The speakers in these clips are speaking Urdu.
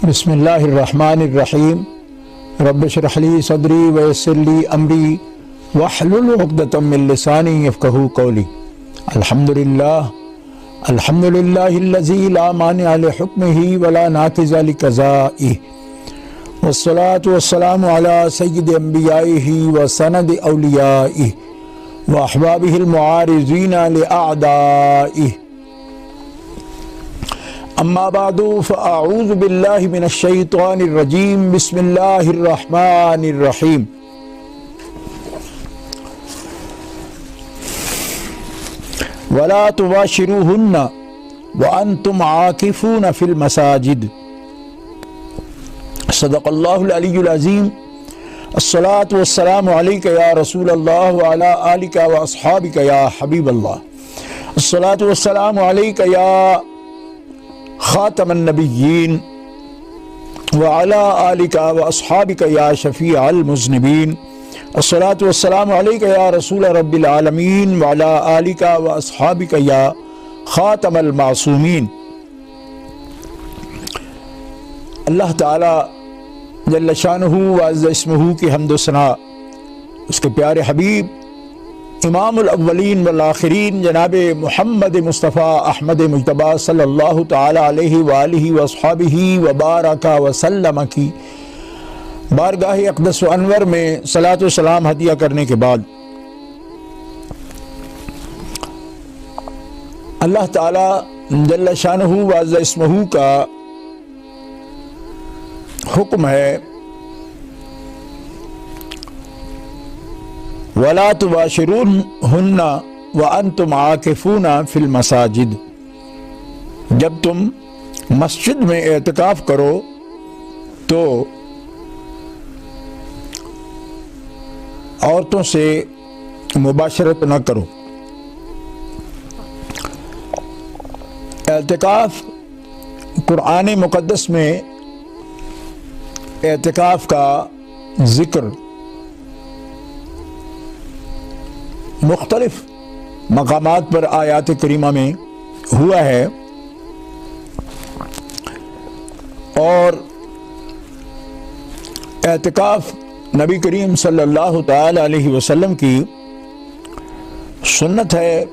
بسم اللہ الرحمن الرحیم رب اشرح لی صدری ویسر لی امری واحلل عقدۃ من لسانی یفقہوا قولی۔ الحمدللہ الذی لا مانع لحکمہ ولا ناقض لقضائہ، والصلاة والسلام علی سید انبیائہ وسند اولیائہ واحبابہ المعارضین لأعدائہ، اما بعد فاعوذ باللہ من الشیطان الرجیم، بسم اللہ الرحمن الرحیم۔ ولا تباشروہن وانتم عاکفون فی المساجد، صدق اللہ العلی العظیم۔ الصلاۃ والسلام علیک یا رسول اللہ وعلی آلک واصحابک یا حبیب اللہ، الصلاۃ والسلام علیک یا خاتم النبیین وعلی آلک واصحابک یا شفیع المذنبین، الصلاۃ والسلام علیک یا رسول رب العالمین وعلی آلک واصحابک یا خاتم المعصومین۔ اللہ تعالی جل شانہ وعز اسمہ کی حمد و ثنا اس کے پیارے حبیب امام الاولین والآخرین جناب محمد مصطفیٰ احمد مجتبیٰ صلی اللہ تعالی علیہ وآلہ واصحابہ وبارک وسلم کی بارگاہ اقدس و انور میں صلاۃ و سلام ہدیہ کرنے کے بعد، اللہ تعالی جل شانہ وعز اسمہ کا حکم ہے وَلَا تُبَاشِرُونَ وَأَنْتُمْ عَاكِفُونَ فِي الْمَسَاجِدِ، جب تم مسجد میں اعتکاف کرو تو عورتوں سے مباشرت نہ کرو۔ اعتکاف قرآن مقدس میں اعتکاف کا ذکر مختلف مقامات پر آیات کریمہ میں ہوا ہے، اور اعتکاف نبی کریم صلی اللہ تعالی علیہ وسلم کی سنت ہے۔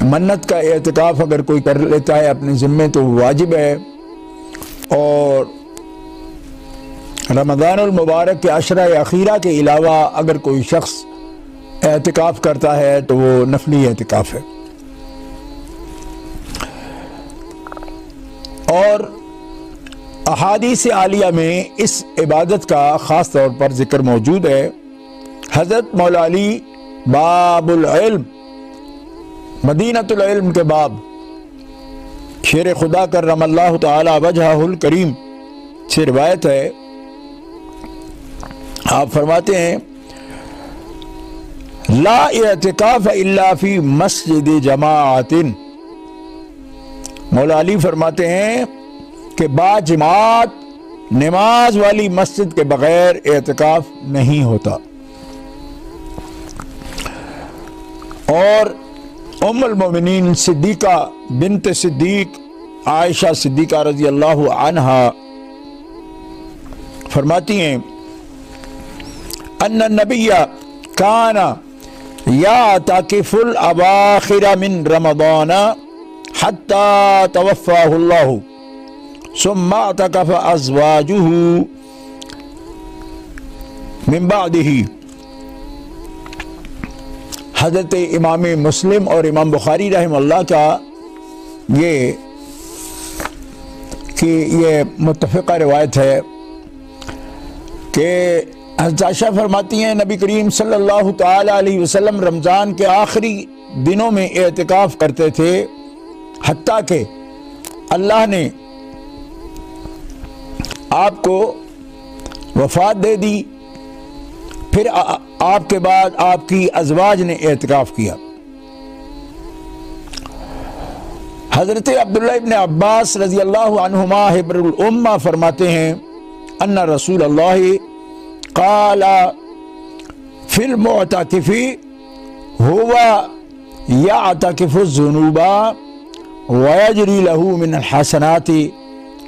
منت کا اعتکاف اگر کوئی کر لیتا ہے اپنے ذمے تو واجب ہے، اور رمضان المبارک کے عشرہ اخیرہ کے علاوہ اگر کوئی شخص اعتکاف کرتا ہے تو وہ نفلی اعتکاف ہے۔ اور احادیث عالیہ میں اس عبادت کا خاص طور پر ذکر موجود ہے۔ حضرت مولا علی باب العلم، مدینۃ العلم کے باب، شیر خدا کرم اللہ تعالی وجہہ الکریم سے روایت ہے، آپ فرماتے ہیں لا اعتکاف الا فی مسجد جماعت، مولا علی فرماتے ہیں کہ باجماعت نماز والی مسجد کے بغیر اعتکاف نہیں ہوتا۔ اور ام المومنین صدیقہ بنت صدیق عائشہ صدیقہ رضی اللہ عنہا فرماتی ہیں ان النبی کان یعتکف الاواخر من رمضان حتی توفاہ اللہ ثم اعتکف ازواجہ من بعدہ۔ حضرت امام مسلم اور امام بخاری رحمہ اللہ کا یہ متفقہ روایت ہے کہ حضرت عائشہ فرماتی ہیں نبی کریم صلی اللہ تعالی علیہ وسلم رمضان کے آخری دنوں میں اعتکاف کرتے تھے، حتیٰ کہ اللہ نے آپ کو وفات دے دی، پھر آپ کے بعد آپ کی ازواج نے اعتکاف کیا۔ حضرت عبداللہ ابن عباس رضی اللہ عنہما حبر الامہ فرماتے ہیں ان رسول اللہ قال فی المعتکف هو يعتکف الذنوب ويجري له من الحسنات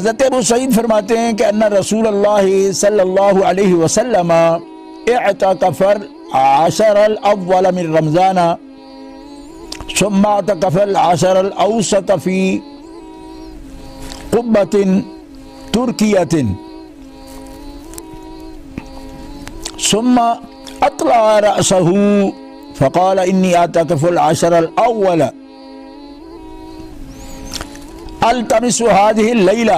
حضرت ابو سعید فرماتے ہیں کہ ان رسول اللہ صلی اللہ علیہ وسلم اعتکف العشر الاول من رمضان ثم اعتکف العشر الاوسط فی قبۃ ترکیۃ ثم اطلع رأسه فقال انی اعتکف العشر الاول التمس هذه الليلة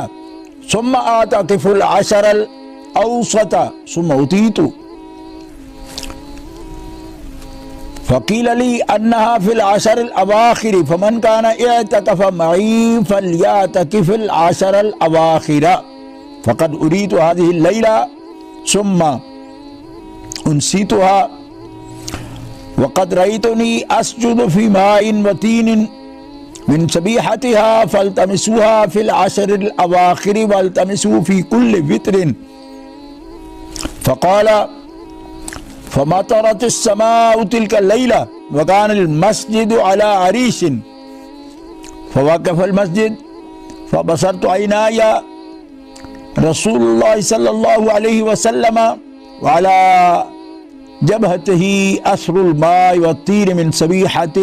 ثم اعتکف العشر الاوسط ثم اتیت فقیل لی انها في العشر الاواخر فمن كان اعتکف معي فليعتکف العشر الاواخر فقد اريد هذه الليلة ثم انسیتها وقد رأيتني اسجد في ماء وطين من سبيحتها فالتمسوها في العشر الأواخر والتمسوا في كل وتر فقال فمطرت السماء تلك الليلة وكان المسجد على عريش فوقف المسجد فبصرت عيناي رسول الله صلى الله عليه وسلم وعلى جبهته أثر الماء والطين من سبيحة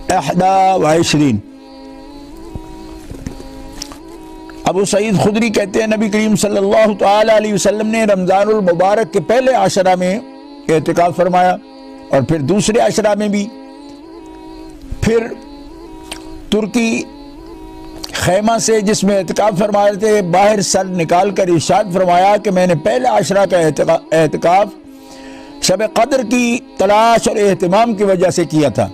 21. ابو سعید خدری کہتے ہیں نبی کریم صلی اللہ تعالی علیہ وسلم نے رمضان المبارک کے پہلے عشرہ میں اعتکاف فرمایا اور پھر دوسرے عشرہ میں بھی. پھر ترکی خیمہ سے جس میں اعتکاف فرما رہے تھے باہر سر نکال کر ارشاد فرمایا کہ میں نے پہلے عشرہ کا اعتکاف شب قدر کی تلاش اور اہتمام کی وجہ سے کیا تھا،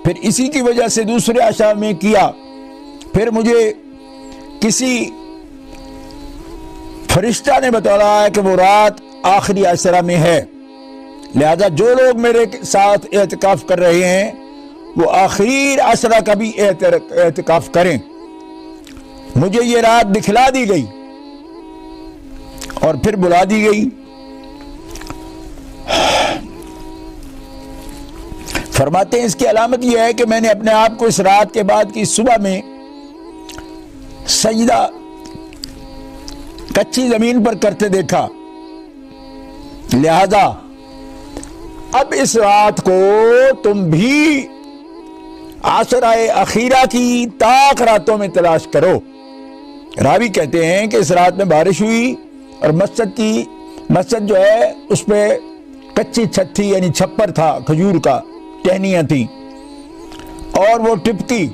پھر اسی کی وجہ سے دوسرے عشرہ میں کیا. پھر مجھے کسی فرشتہ نے بتایا کہ وہ رات آخری عشرہ میں ہے، لہذا جو لوگ میرے ساتھ اعتکاف کر رہے ہیں وہ آخری عشرہ کا بھی اعتکاف کریں. مجھے یہ رات دکھلا دی گئی اور پھر بلا دی گئی. فرماتے ہیں اس کی علامت یہ ہے کہ میں نے اپنے آپ کو اس رات کے بعد کی صبح میں سجدہ کچی زمین پر کرتے دیکھا، لہذا اب اس رات کو تم بھی عشرہ اخیرہ کی طاق راتوں میں تلاش کرو. راوی کہتے ہیں کہ اس رات میں بارش ہوئی اور مسجد جو ہے اس پہ کچی چھت تھی، یعنی چھپر تھا کھجور کا، ٹہنیاں تھیں اور وہ ٹپکی،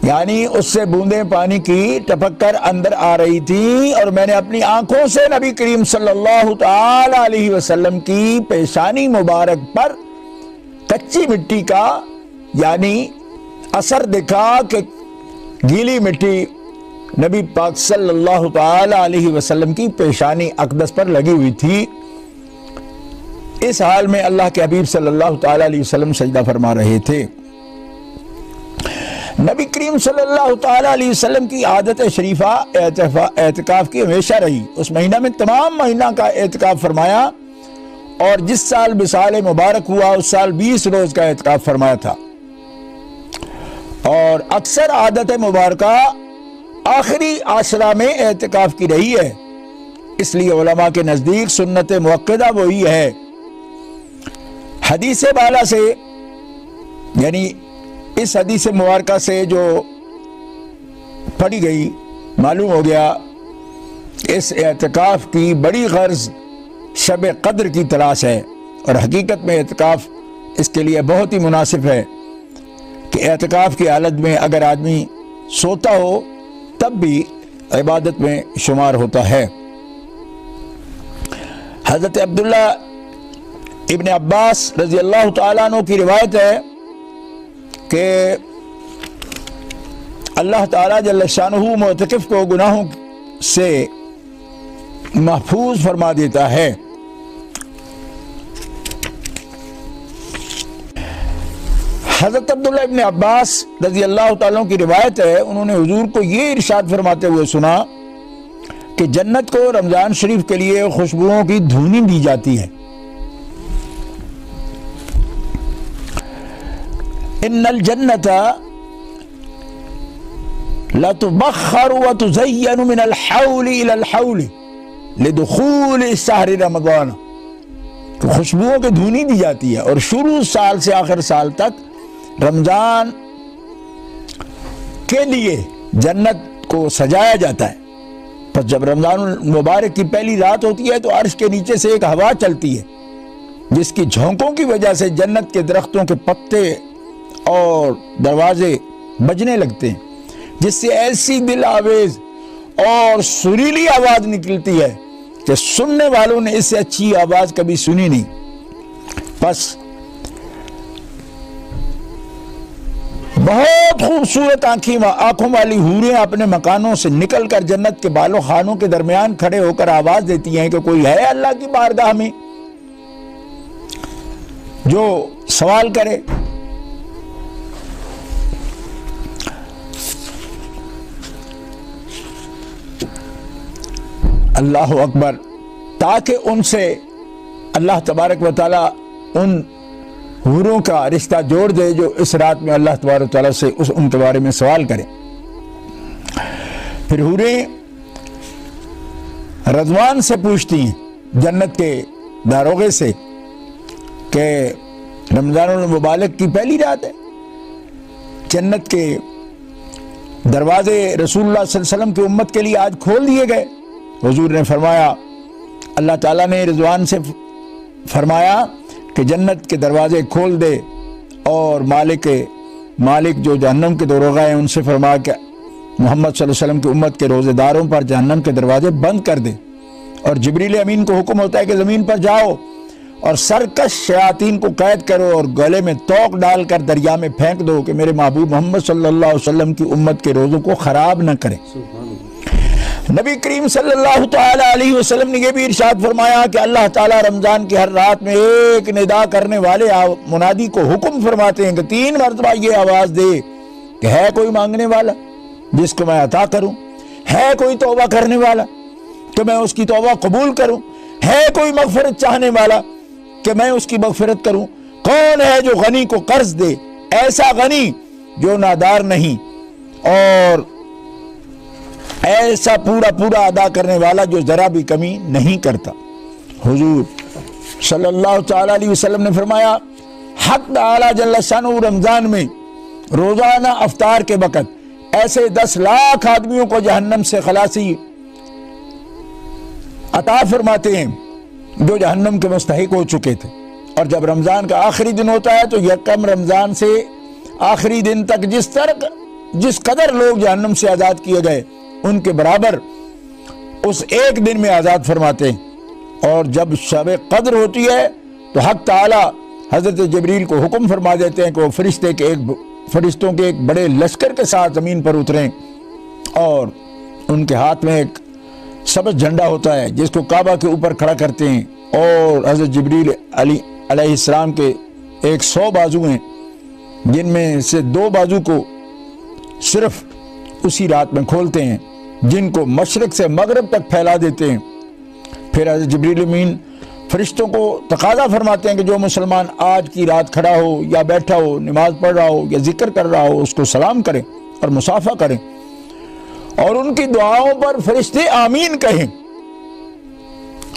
یعنی اس سے بوندیں پانی کی ٹپک کر اندر آ رہی تھی، اور میں نے اپنی آنکھوں سے نبی کریم صلی اللہ تعالی علیہ وسلم کی پیشانی مبارک پر کچی مٹی کا یعنی اثر دیکھا کہ گیلی مٹی نبی پاک صلی اللہ تعالی علیہ وسلم کی پیشانی اقدس پر لگی ہوئی تھی. اس حال میں اللہ کے حبیب صلی اللہ تعالی علیہ وسلم سجدہ فرما رہے تھے. نبی کریم صلی اللہ تعالی علیہ وسلم کی عادت شریفہ اعتکاف کی ہمیشہ رہی. اس مہینہ میں تمام مہینہ کا اعتکاف فرمایا، اور جس سال وصال مبارک ہوا اس سال 20 روز کا اعتکاف فرمایا تھا. اور اکثر عادت مبارکہ آخری عشرہ میں اعتکاف کی رہی ہے، اس لیے علماء کے نزدیک سنت مؤکدہ وہی ہے. حدیث بالا سے یعنی اس حدیث مبارکہ سے جو پڑھی گئی معلوم ہو گیا اس اعتکاف کی بڑی غرض شب قدر کی تلاش ہے، اور حقیقت میں اعتکاف اس کے لیے بہت ہی مناسب ہے کہ اعتکاف کی حالت میں اگر آدمی سوتا ہو تب بھی عبادت میں شمار ہوتا ہے. حضرت عبداللہ ابن عباس رضی اللہ تعالیٰ عنہ کی روایت ہے کہ اللہ تعالیٰ جل شانہ معتکف کو گناہوں سے محفوظ فرما دیتا ہے. حضرت عبداللہ ابن عباس رضی اللہ تعالیٰ کی روایت ہے، انہوں نے حضور کو یہ ارشاد فرماتے ہوئے سنا کہ جنت کو رمضان شریف کے لیے خوشبوؤں کی دھونی دی جاتی ہے. ان الجنت لَتُبَخَّرُ وَتُزَيَّنُ مِنَ الْحَوْلِ إِلَى الْحَوْلِ لِدُخُولِ الشَّهْرِ رمضان، تو خوشبوؤں کی دھونی دی جاتی ہے، اور شروع سال سے آخر سال تک رمضان کے لیے جنت کو سجایا جاتا ہے۔ پس جب رمضان المبارک کی پہلی رات ہوتی ہے تو عرش کے نیچے سے ایک ہوا چلتی ہے جس کی جھونکوں کی وجہ سے جنت کے درختوں کے پتے اور دروازے بجنے لگتے ہیں، جس سے ایسی دل آویز اور سریلی آواز نکلتی ہے کہ سننے والوں نے اس سے اچھی آواز کبھی سنی نہیں۔ پس بہت خوبصورت آنکھوں والی حوریں اپنے مکانوں سے نکل کر جنت کے بالوں خانوں کے درمیان کھڑے ہو کر آواز دیتی ہیں کہ کوئی ہے اللہ کی بارگاہ میں جو سوال کرے۔ اللہ اکبر، تاکہ ان سے اللہ تبارک و تعالی ان حوروں کا رشتہ جوڑ دے جو اس رات میں اللہ تبارک و تعالی سے ان کے بارے میں سوال کرے۔ پھر حوریں رضوان سے پوچھتی ہیں، جنت کے داروغے سے، کہ رمضان المبارک کی پہلی رات ہے، جنت کے دروازے رسول اللہ صلی اللہ علیہ وسلم کی امت کے لیے آج کھول دیے گئے۔ حضور نے فرمایا، اللہ تعالیٰ نے رضوان سے فرمایا کہ جنت کے دروازے کھول دے، اور مالک جو جہنم کے داروغہ ہیں ان سے فرمایا کہ محمد صلی اللہ علیہ وسلم کی امت کے روزے داروں پر جہنم کے دروازے بند کر دے، اور جبریل امین کو حکم ہوتا ہے کہ زمین پر جاؤ اور سرکش شیاطین کو قید کرو اور گلے میں توق ڈال کر دریا میں پھینک دو کہ میرے محبوب محمد صلی اللہ علیہ وسلم کی امت کے روزوں کو خراب نہ کرے۔ نبی کریم صلی اللہ تعالی علیہ وسلم نے یہ بھی ارشاد فرمایا کہ اللہ تعالیٰ رمضان کی ہر رات میں ایک ندا کرنے والے منادی کو حکم فرماتے ہیں کہ 3 مرتبہ یہ آواز دے کہ ہے کوئی مانگنے والا جس کو میں عطا کروں، ہے کوئی توبہ کرنے والا کہ میں اس کی توبہ قبول کروں، ہے کوئی مغفرت چاہنے والا کہ میں اس کی مغفرت کروں، کون ہے جو غنی کو قرض دے، ایسا غنی جو نادار نہیں، اور ایسا پورا ادا کرنے والا جو ذرا بھی کمی نہیں کرتا۔ حضور صلی اللہ تعالی علیہ وسلم نے فرمایا، حق تعالی جل شانہ رمضان میں روزانہ افطار کے وقت ایسے 10 لاکھ آدمیوں کو جہنم سے خلاصی عطا فرماتے ہیں جو جہنم کے مستحق ہو چکے تھے، اور جب رمضان کا آخری دن ہوتا ہے تو یکم رمضان سے آخری دن تک جس قدر لوگ جہنم سے آزاد کیے گئے ان کے برابر اس ایک دن میں آزاد فرماتے ہیں۔ اور جب شب قدر ہوتی ہے تو حق تعالی حضرت جبریل کو حکم فرما دیتے ہیں کہ وہ فرشتوں کے ایک بڑے لشکر کے ساتھ زمین پر اتریں، اور ان کے ہاتھ میں ایک سبز جھنڈا ہوتا ہے جس کو کعبہ کے اوپر کھڑا کرتے ہیں، اور حضرت جبریل علیہ السلام کے 100 بازو ہیں جن میں سے 2 بازو کو صرف اسی رات میں کھولتے ہیں، جن کو مشرق سے مغرب تک پھیلا دیتے ہیں۔ پھر حضرت جبریل امین فرشتوں کو تقاضا فرماتے ہیں کہ جو مسلمان آج کی رات کھڑا ہو یا بیٹھا ہو، نماز پڑھ رہا ہو یا ذکر کر رہا ہو، اس کو سلام کریں اور مصافحہ کریں، اور ان کی دعاؤں پر فرشتے آمین کہیں۔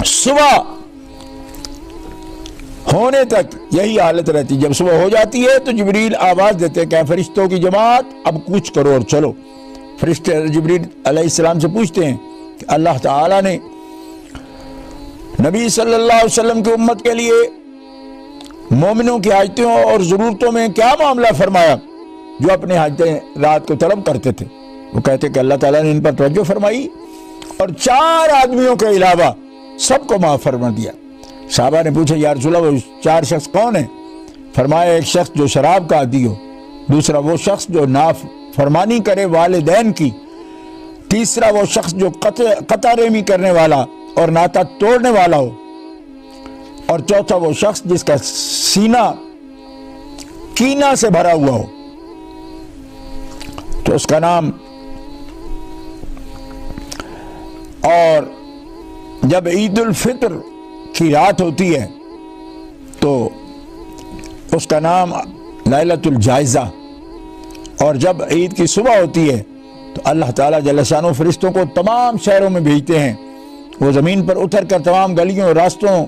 صبح ہونے تک یہی حالت رہتی، جب صبح ہو جاتی ہے تو جبریل آواز دیتے کہ فرشتوں کی جماعت اب کچھ کرو اور چلو۔ فرشتے جبریل علیہ السلام سے پوچھتے ہیں کہ اللہ تعالیٰ نے نبی صلی اللہ علیہ وسلم کی امت کے لیے مومنوں کی حاجتوں اور ضرورتوں میں کیا معاملہ فرمایا جو اپنے حاجتیں رات کو طلب کرتے تھے؟ وہ کہتے کہ اللہ تعالیٰ نے ان پر توجہ فرمائی اور 4 آدمیوں کے علاوہ سب کو معاف فرما دیا۔ صحابہ نے پوچھا یا رسول اللہ وہ 4 شخص کون ہیں؟ فرمایا ایک شخص جو شراب کا عادی ہو، دوسرا وہ شخص جو فرمانی کرے والدین کی، تیسرا وہ شخص جو قطع رحمی کرنے والا اور ناطہ توڑنے والا ہو، اور چوتھا وہ شخص جس کا سینہ کینہ سے بھرا ہوا ہو تو اس کا نام۔ اور جب عید الفطر کی رات ہوتی ہے تو اس کا نام لیلۃ الجائزہ، اور جب عید کی صبح ہوتی ہے تو اللہ تعالیٰ جل شانہ فرشتوں کو تمام شہروں میں بھیجتے ہیں، وہ زمین پر اتر کر تمام گلیوں اور راستوں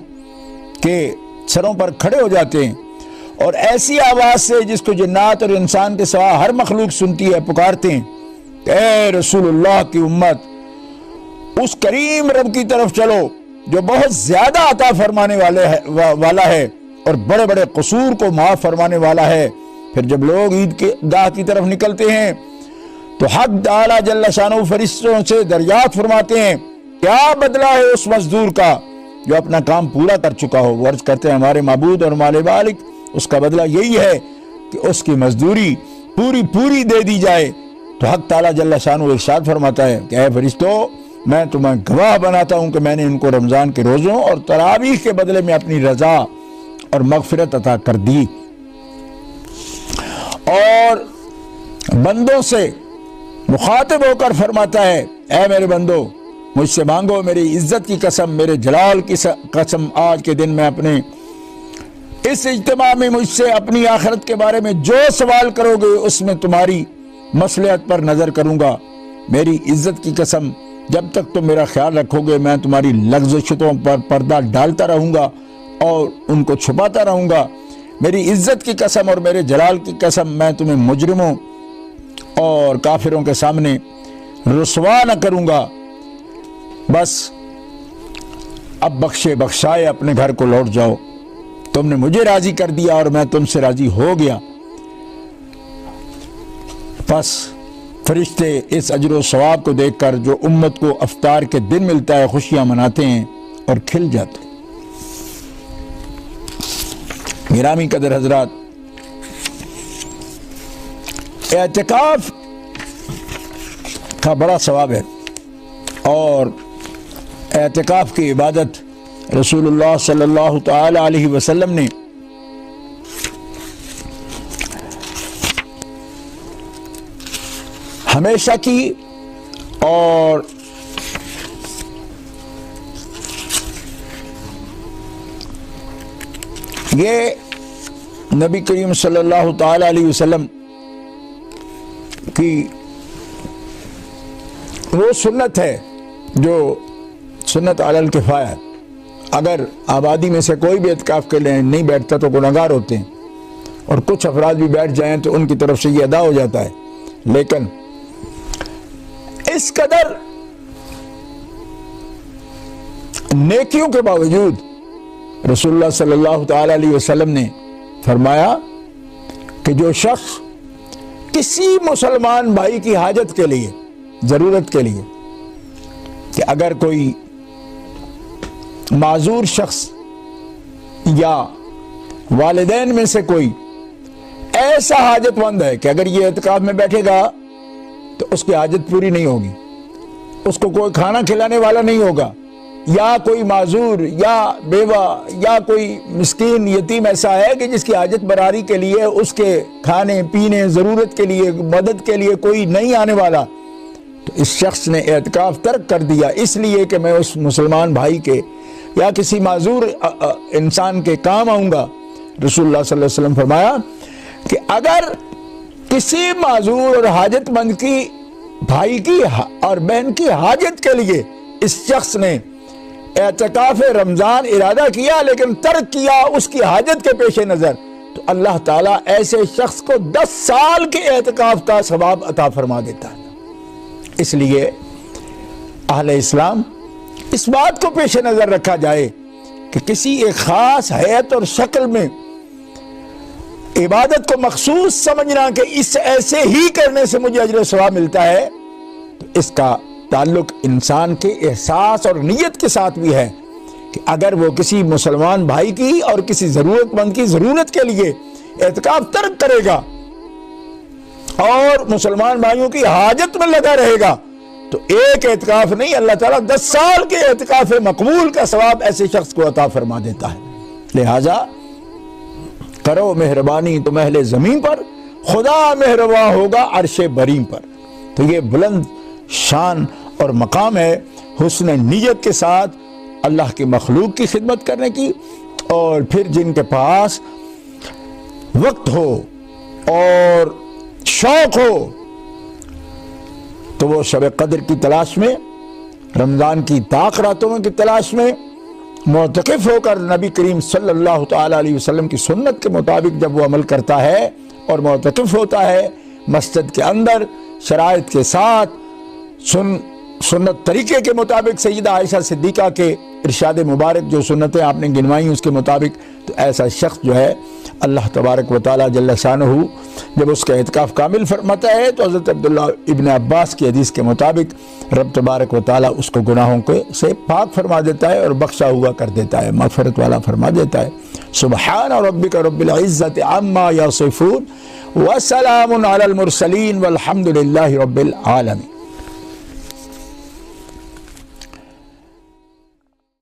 کے سروں پر کھڑے ہو جاتے ہیں، اور ایسی آواز سے جس کو جنات اور انسان کے سوا ہر مخلوق سنتی ہے پکارتے ہیں کہ اے رسول اللہ کی امت، اس کریم رب کی طرف چلو جو بہت زیادہ عطا فرمانے والا ہے اور بڑے بڑے قصور کو معاف فرمانے والا ہے۔ پھر جب لوگ عید کے گاہ کی طرف نکلتے ہیں تو حق تعالی جل شانہ فرشتوں سے دریافت فرماتے ہیں کیا بدلہ ہے اس مزدور کا جو اپنا کام پورا کر چکا ہو۔ وہ عرض کرتے ہیں ہمارے معبود اور مالک، اس کا بدلہ یہی ہے کہ اس کی مزدوری پوری دے دی جائے۔ تو حق تعالی جل شانہ ارشاد فرماتا ہے کہ اے فرشتوں، میں تمہیں گواہ بناتا ہوں کہ میں نے ان کو رمضان کے روزوں اور تراویح کے بدلے میں اپنی رضا اور مغفرت عطا کر دی۔ اور بندوں سے مخاطب ہو کر فرماتا ہے اے میرے بندو، مجھ سے مانگو، میری عزت کی قسم، میرے جلال کی قسم، آج کے دن میں اپنے اس اجتماع میں مجھ سے اپنی آخرت کے بارے میں جو سوال کرو گے اس میں تمہاری مصلحت پر نظر کروں گا۔ میری عزت کی قسم، جب تک تم میرا خیال رکھو گے میں تمہاری لغزشوں پر پردہ ڈالتا رہوں گا اور ان کو چھپاتا رہوں گا۔ میری عزت کی قسم اور میرے جلال کی قسم، میں تمہیں مجرموں اور کافروں کے سامنے رسوا نہ کروں گا۔ بس اب بخشے بخشائے اپنے گھر کو لوٹ جاؤ، تم نے مجھے راضی کر دیا اور میں تم سے راضی ہو گیا۔ پس فرشتے اس اجر و ثواب کو دیکھ کر جو امت کو افطار کے دن ملتا ہے خوشیاں مناتے ہیں اور کھل جاتے ہیں۔ گرامی قدر حضرات، اعتکاف کا بڑا ثواب ہے، اور اعتکاف کی عبادت رسول اللہ صلی اللہ تعالی علیہ وسلم نے ہمیشہ کی، اور یہ نبی کریم صلی اللہ تعالی علیہ وسلم کی وہ سنت ہے جو سنت علی الکفایہ۔ اگر آبادی میں سے کوئی بھی اعتکاف کے لیے نہیں بیٹھتا تو گنہگار ہوتے ہیں، اور کچھ افراد بھی بیٹھ جائیں تو ان کی طرف سے یہ ادا ہو جاتا ہے، لیکن اس قدر نیکیوں کے باوجود رسول اللہ صلی اللہ تعالی علیہ وسلم نے فرمایا کہ جو شخص کسی مسلمان بھائی کی حاجت کے لیے، ضرورت کے لیے، کہ اگر کوئی معذور شخص یا والدین میں سے کوئی ایسا حاجت مند ہے کہ اگر یہ اعتکاف میں بیٹھے گا تو اس کی حاجت پوری نہیں ہوگی، اس کو کوئی کھانا کھلانے والا نہیں ہوگا، یا کوئی معذور یا بیوہ یا کوئی مسکین یتیم ایسا ہے کہ جس کی حاجت براری کے لیے، اس کے کھانے پینے ضرورت کے لیے، مدد کے لیے کوئی نہیں آنے والا، تو اس شخص نے اعتکاف ترک کر دیا اس لیے کہ میں اس مسلمان بھائی کے یا کسی معذور انسان کے کام آؤں گا۔ رسول اللہ صلی اللہ علیہ وسلم فرمایا کہ اگر کسی معذور اور حاجت مند کی بھائی کی اور بہن کی حاجت کے لیے اس شخص نے اعتکاف رمضان ارادہ کیا لیکن ترک کیا اس کی حاجت کے پیش نظر، تو اللہ تعالیٰ ایسے شخص کو 10 سال کے اعتکاف کا ثواب عطا فرما دیتا ہے۔ اس لیے اہل اسلام اس بات کو پیش نظر رکھا جائے کہ کسی ایک خاص حیت اور شکل میں عبادت کو مخصوص سمجھنا کہ اس ایسے ہی کرنے سے مجھے اجر و ثواب ملتا ہے، تو اس کا تعلق انسان کے احساس اور نیت کے ساتھ بھی ہے کہ اگر وہ کسی مسلمان بھائی کی اور کسی ضرورت مند کی ضرورت کے لیے اعتکاف ترک کرے گا اور مسلمان بھائیوں کی حاجت میں لگا رہے گا، تو ایک اعتکاف نہیں، اللہ تعالیٰ 10 سال کے اعتکاف مقبول کا ثواب ایسے شخص کو عطا فرما دیتا ہے۔ لہٰذا کرو مہربانی تم اہل زمین پر، خدا مہرباں ہوگا عرش بریم پر۔ تو یہ بلند شان اور مقام ہے حسن نیت کے ساتھ اللہ کی مخلوق کی خدمت کرنے کی، اور پھر جن کے پاس وقت ہو اور شوق ہو تو وہ شب قدر کی تلاش میں، رمضان کی طاق راتوں کی تلاش میں معتکف ہو کر نبی کریم صلی اللہ تعالیٰ علیہ وسلم کی سنت کے مطابق جب وہ عمل کرتا ہے اور معتکف ہوتا ہے مسجد کے اندر شرائط کے ساتھ، سنت طریقے کے مطابق، سیدہ عائشہ صدیقہ کے ارشاد مبارک جو سنتیں آپ نے گنوائی اس کے مطابق، تو ایسا شخص جو ہے اللہ تبارک و تعالیٰ جل شانہ جب اس کا اعتکاف کامل فرماتا ہے تو حضرت عبداللہ ابن عباس کی حدیث کے مطابق رب تبارک و تعالیٰ اس کو گناہوں سے پاک فرما دیتا ہے اور بخشا ہوا کر دیتا ہے، مغفرت والا فرما دیتا ہے۔ سبحان ربک رب العزت عما یصفون وسلام علی المرسلین والحمد للہ رب العالمین۔